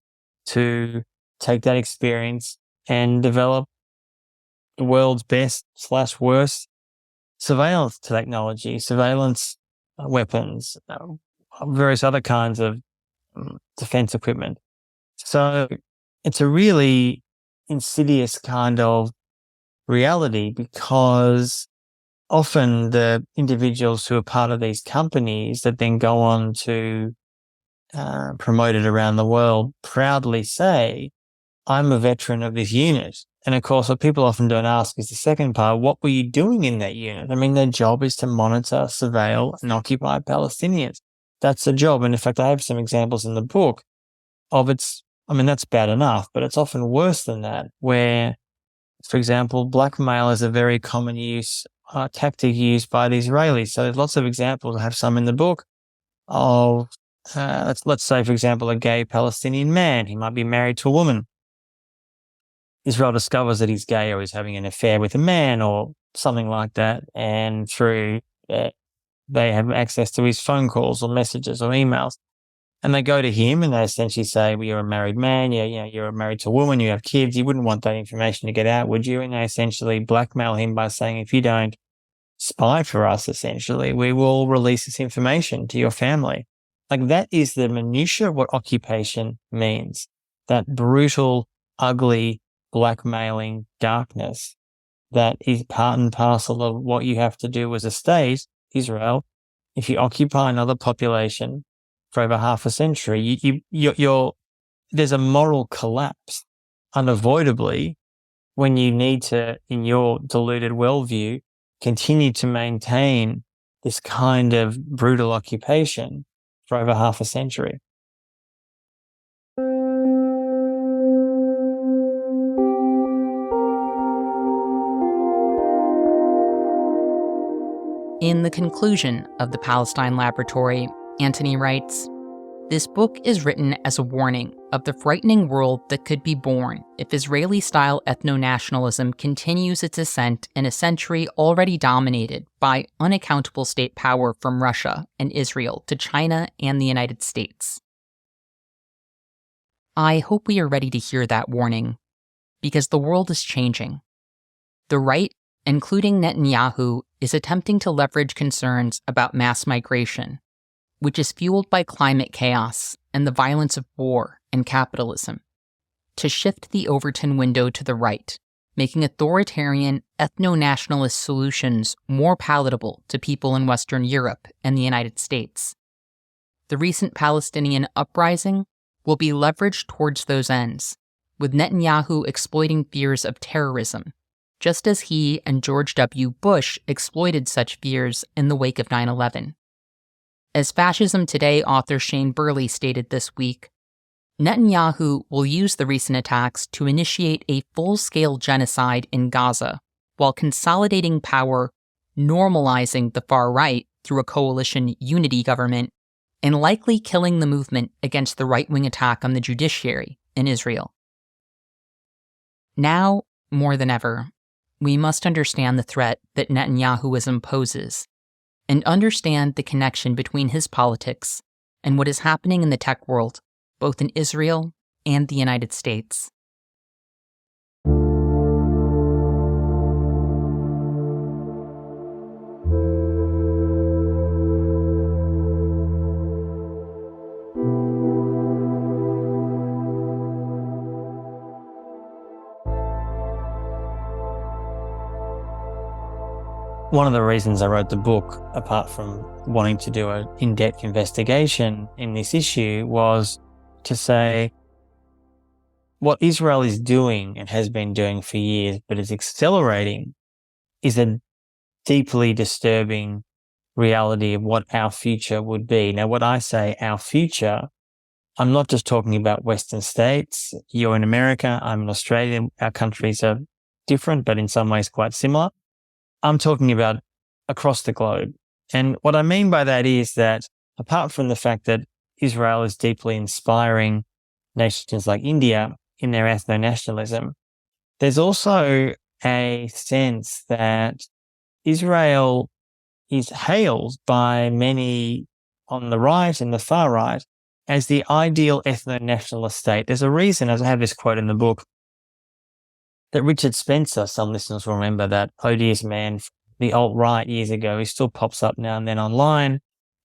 to take that experience and develop the world's best/worst surveillance technology, surveillance weapons, various other kinds of defense equipment. So it's a really insidious kind of reality, because often the individuals who are part of these companies that then go on to promote it around the world proudly say, I'm a veteran of this unit. And of course, what people often don't ask is the second part, what were you doing in that unit? I mean, their job is to monitor, surveil, and occupy Palestinians. That's the job. And in fact, I have some examples in the book of that's bad enough, but it's often worse than that, where, for example, blackmail is a very common tactic used by the Israelis. So there's lots of examples. I have some in the book of, let's say, for example, a gay Palestinian man. He might be married to a woman. Israel discovers that he's gay or he's having an affair with a man or something like that, and through they have access to his phone calls or messages or emails, and they go to him and they essentially say, well, you're a married man, you're married to a woman, you have kids, you wouldn't want that information to get out, would you? And they essentially blackmail him by saying, if you don't spy for us, essentially, we will release this information to your family. Like, that is the minutiae of what occupation means. That brutal, ugly, blackmailing darkness that is part and parcel of what you have to do as a state, Israel. If you occupy another population for over half a century, there's a moral collapse unavoidably when you need to, in your deluded worldview, continue to maintain this kind of brutal occupation for over half a century. In the conclusion of the Palestine Laboratory, Antony writes, "This book is written as a warning of the frightening world that could be born if Israeli-style ethno-nationalism continues its ascent in a century already dominated by unaccountable state power from Russia and Israel to China and the United States." I hope we are ready to hear that warning, because the world is changing. The right, including Netanyahu, is attempting to leverage concerns about mass migration, which is fueled by climate chaos and the violence of war and capitalism, to shift the Overton window to the right, making authoritarian, ethno-nationalist solutions more palatable to people in Western Europe and the United States. The recent Palestinian uprising will be leveraged towards those ends, with Netanyahu exploiting fears of terrorism, just as he and George W. Bush exploited such fears in the wake of 9/11. As Fascism Today author Shane Burley stated this week, Netanyahu will use the recent attacks to initiate a full-scale genocide in Gaza while consolidating power, normalizing the far right through a coalition unity government, and likely killing the movement against the right-wing attack on the judiciary in Israel. Now, More than ever, we must understand the threat that Netanyahuism poses and understand the connection between his politics and what is happening in the tech world, both in Israel and the United States. One of the reasons I wrote the book, apart from wanting to do an in-depth investigation in this issue, was to say what Israel is doing and has been doing for years, but is accelerating, is a deeply disturbing reality of what our future would be. Now, when I say our future, I'm not just talking about Western states. You're in America, I'm in Australia. Our countries are different, but in some ways quite similar. I'm talking about across the globe. And what I mean by that is that apart from the fact that Israel is deeply inspiring nations like India in their ethno-nationalism, there's also a sense that Israel is hailed by many on the right and the far right as the ideal ethno-nationalist state. There's a reason, as I have this quote in the book, that Richard Spencer, some listeners will remember that odious man, the alt-right years ago, he still pops up now and then online,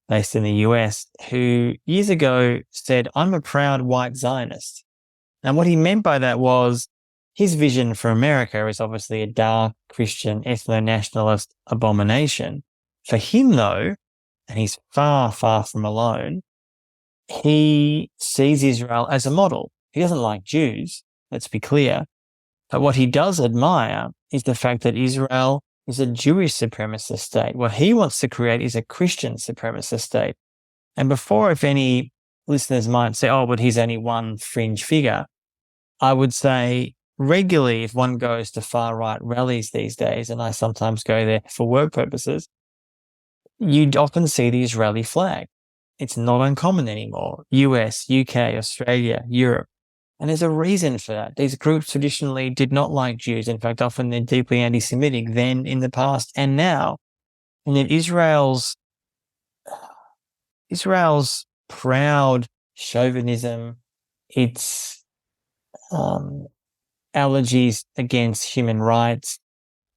based in the US, who years ago said, "I'm a proud white Zionist." And what he meant by that was his vision for America is obviously a dark Christian ethno-nationalist abomination. For him, though, and he's far, far from alone, he sees Israel as a model. He doesn't like Jews, let's be clear. But what he does admire is the fact that Israel is a Jewish supremacist state. What he wants to create is a Christian supremacist state. And before, if any listeners might say, oh, but he's only one fringe figure, I would say regularly, if one goes to far-right rallies these days, and I sometimes go there for work purposes, you'd often see the Israeli flag. It's not uncommon anymore. US, UK, Australia, Europe. And there's a reason for that. These groups traditionally did not like Jews. In fact, often they're deeply anti-Semitic then, in the past, and now. And yet Israel's proud chauvinism, its allergies against human rights,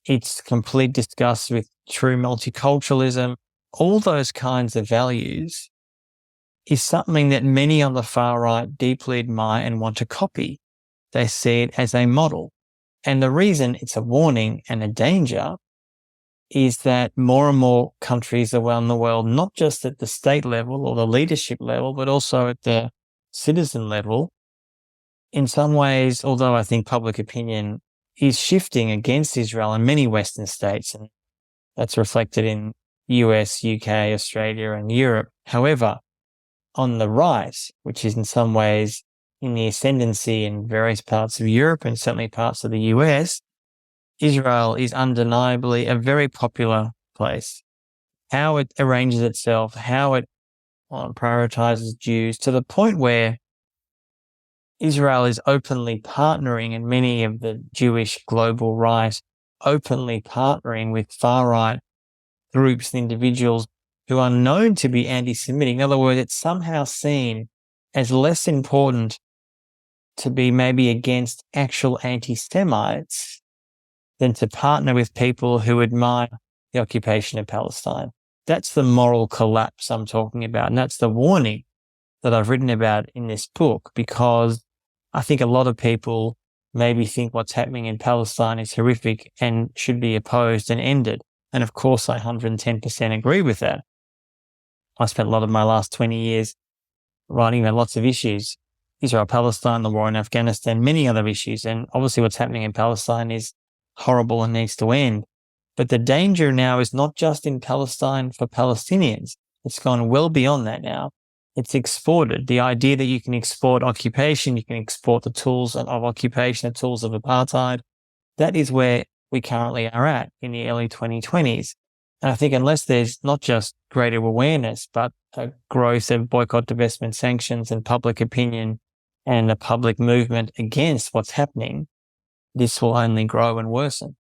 its complete disgust with true multiculturalism, all those kinds of values is something that many on the far right deeply admire and want to copy. They see it as a model. And the reason it's a warning and a danger is that more and more countries around the world, not just at the state level or the leadership level, but also at the citizen level, in some ways, although I think public opinion is shifting against Israel in many Western states, and that's reflected in US, UK, Australia, and Europe. However, on the right, which is in some ways in the ascendancy in various parts of Europe and certainly parts of the US, Israel is undeniably a very popular place. How it arranges itself, how it prioritizes Jews, to the point where Israel is openly partnering, and many of the Jewish global right openly partnering with far-right groups and individuals who are known to be anti-Semitic. In other words, it's somehow seen as less important to be maybe against actual anti-Semites than to partner with people who admire the occupation of Palestine. That's the moral collapse I'm talking about. And that's the warning that I've written about in this book, because I think a lot of people maybe think what's happening in Palestine is horrific and should be opposed and ended. And of course, I 110% agree with that. I spent a lot of my last 20 years writing about lots of issues, Israel, Palestine, the war in Afghanistan, many other issues. And obviously what's happening in Palestine is horrible and needs to end. But the danger now is not just in Palestine for Palestinians. It's gone well beyond that now. It's exported. The idea that you can export occupation, you can export the tools of occupation, the tools of apartheid, that is where we currently are at in the early 2020s. And I think unless there's not just greater awareness, but a growth of boycott, divestment, sanctions and public opinion and a public movement against what's happening, this will only grow and worsen.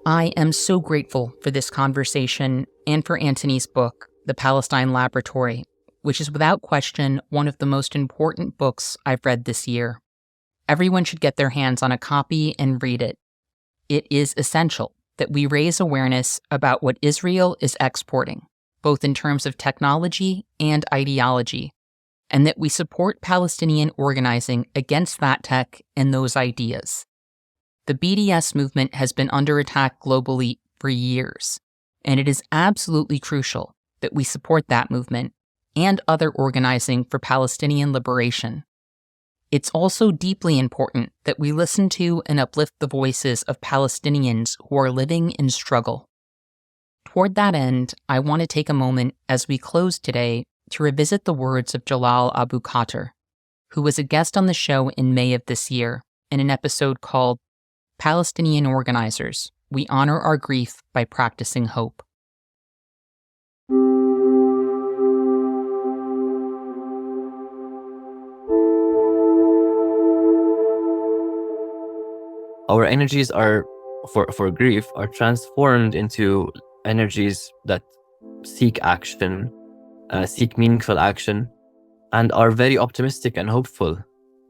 I am so grateful for this conversation and for Antony's book, The Palestine Laboratory, which is without question one of the most important books I've read this year. Everyone should get their hands on a copy and read it. It is essential that we raise awareness about what Israel is exporting, both in terms of technology and ideology, and that we support Palestinian organizing against that tech and those ideas. The BDS movement has been under attack globally for years, and it is absolutely crucial that we support that movement and other organizing for Palestinian liberation. It's also deeply important that we listen to and uplift the voices of Palestinians who are living in struggle. Toward that end, I want to take a moment as we close today to revisit the words of Jalal Abu Khater, who was a guest on the show in May of this year in an episode called Palestinian Organizers, We Honor Our Grief by Practicing Hope. Our energies are, for grief, are transformed into energies that seek action, seek meaningful action, and are very optimistic and hopeful.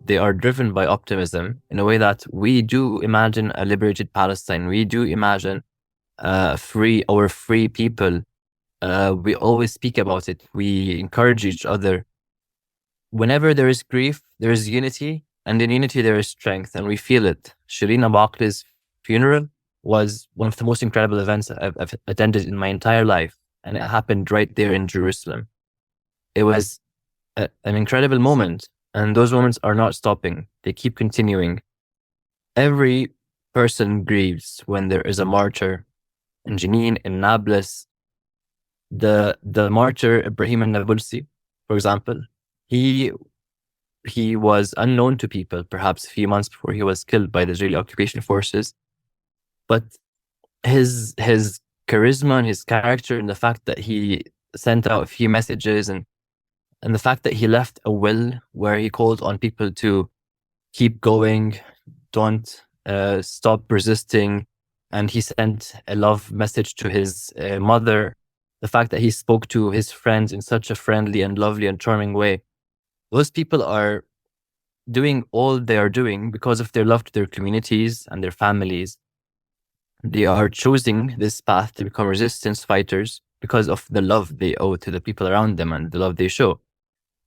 They are driven by optimism in a way that we do imagine a liberated Palestine. We do imagine our free people. We always speak about it. We encourage each other. Whenever there is grief, there is unity, and in unity there is strength, and we feel it. Shireen Abu Akleh's funeral was one of the most incredible events I've attended in my entire life, and it happened right there in Jerusalem. It was an incredible moment. And those moments are not stopping. They keep continuing. Every person grieves when there is a martyr. In Jenin, in Nablus, the martyr Ibrahim al-Nabulsi, for example, he was unknown to people, perhaps a few months before he was killed by the Israeli occupation forces. But his charisma and his character, and the fact that he sent out a few messages, and the fact that he left a will where he called on people to keep going, don't stop resisting, and he sent a love message to his mother, the fact that he spoke to his friends in such a friendly and lovely and charming way. Those people are doing all they are doing because of their love to their communities and their families. They are choosing this path to become resistance fighters because of the love they owe to the people around them and the love they show.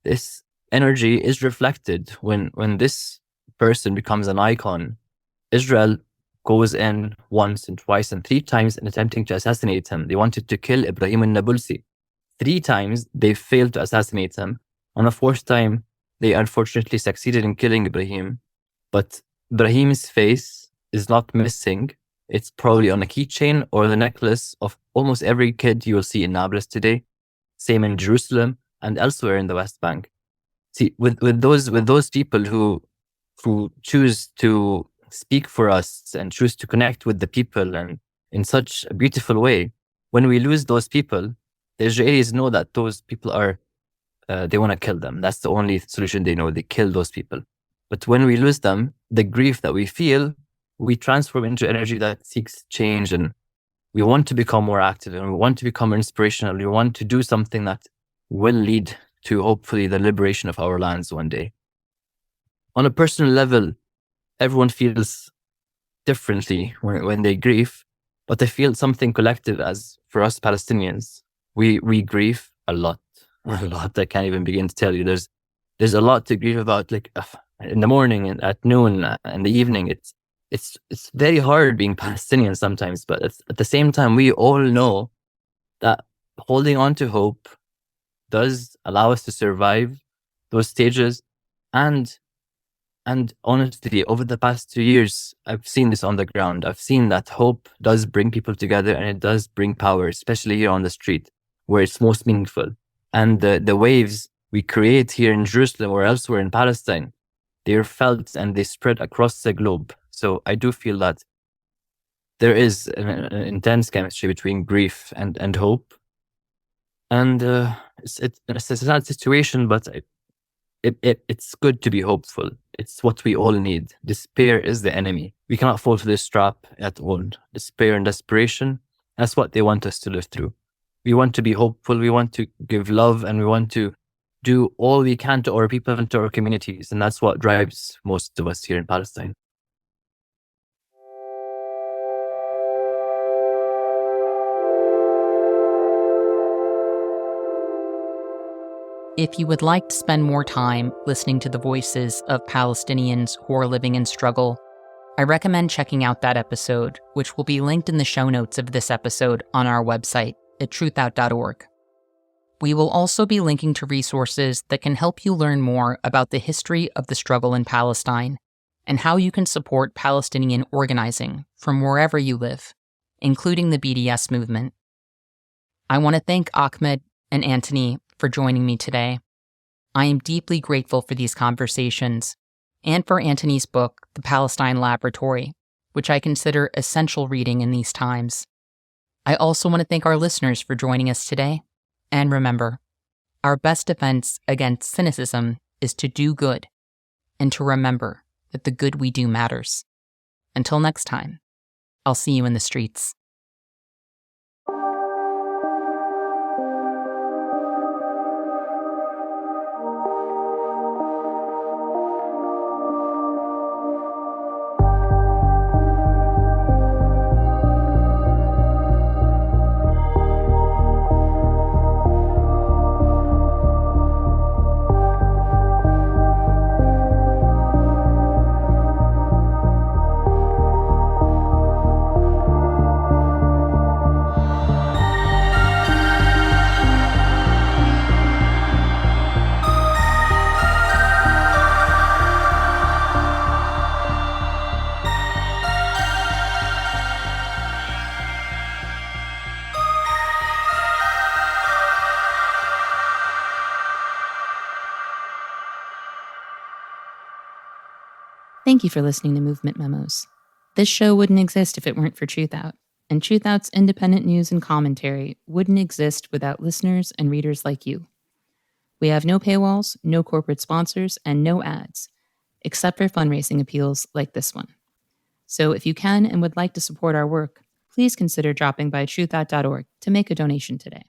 This energy is reflected when this person becomes an icon. Israel goes in once and twice and 3 times in attempting to assassinate him. They wanted to kill Ibrahim al-Nabulsi. 3 times they failed to assassinate him. On the 4th time, they unfortunately succeeded in killing Ibrahim. But Ibrahim's face is not missing. It's probably on a keychain or the necklace of almost every kid you will see in Nablus today. Same in Jerusalem and elsewhere in the West Bank. See, with those people who choose to speak for us and choose to connect with the people and in such a beautiful way, when we lose those people, the Israelis know that those people are, they want to kill them. That's the only solution they know. They kill those people. But when we lose them, the grief that we feel, we transform into energy that seeks change, and we want to become more active, and we want to become inspirational. We want to do something that will lead to hopefully the liberation of our lands one day. On a personal level, everyone feels differently when they grieve, but I feel something collective as for us Palestinians. We grieve a lot. I can't even begin to tell you. There's a lot to grieve about, like in the morning and at noon and the evening. It's very hard being Palestinian sometimes, but at the same time, we all know that holding on to hope does allow us to survive those stages. And honestly, over the past 2 years, I've seen this on the ground. I've seen that hope does bring people together, and it does bring power, especially here on the street, where it's most meaningful. And the waves we create here in Jerusalem or elsewhere in Palestine, they're felt and they spread across the globe. So I do feel that there is an intense chemistry between grief and hope. And it's a sad situation, but it's good to be hopeful. It's what we all need. Despair is the enemy. We cannot fall to this trap at all. Despair and desperation, that's what they want us to live through. We want to be hopeful. We want to give love, and we want to do all we can to our people and to our communities. And that's what drives most of us here in Palestine. If you would like to spend more time listening to the voices of Palestinians who are living in struggle, I recommend checking out that episode, which will be linked in the show notes of this episode on our website at truthoutout.org. We will also be linking to resources that can help you learn more about the history of the struggle in Palestine and how you can support Palestinian organizing from wherever you live, including the BDS movement. I want to thank Ahmad and Antony for joining me today. I am deeply grateful for these conversations and for Antony's book, The Palestine Laboratory, which I consider essential reading in these times. I also want to thank our listeners for joining us today. And remember, our best defense against cynicism is to do good and to remember that the good we do matters. Until next time, I'll see you in the streets. Thank you for listening to Movement Memos. This show wouldn't exist if it weren't for TruthOut, and TruthOut's independent news and commentary wouldn't exist without listeners and readers like you. We have no paywalls, no corporate sponsors, and no ads, except for fundraising appeals like this one. So if you can and would like to support our work, please consider dropping by truthout.org to make a donation today.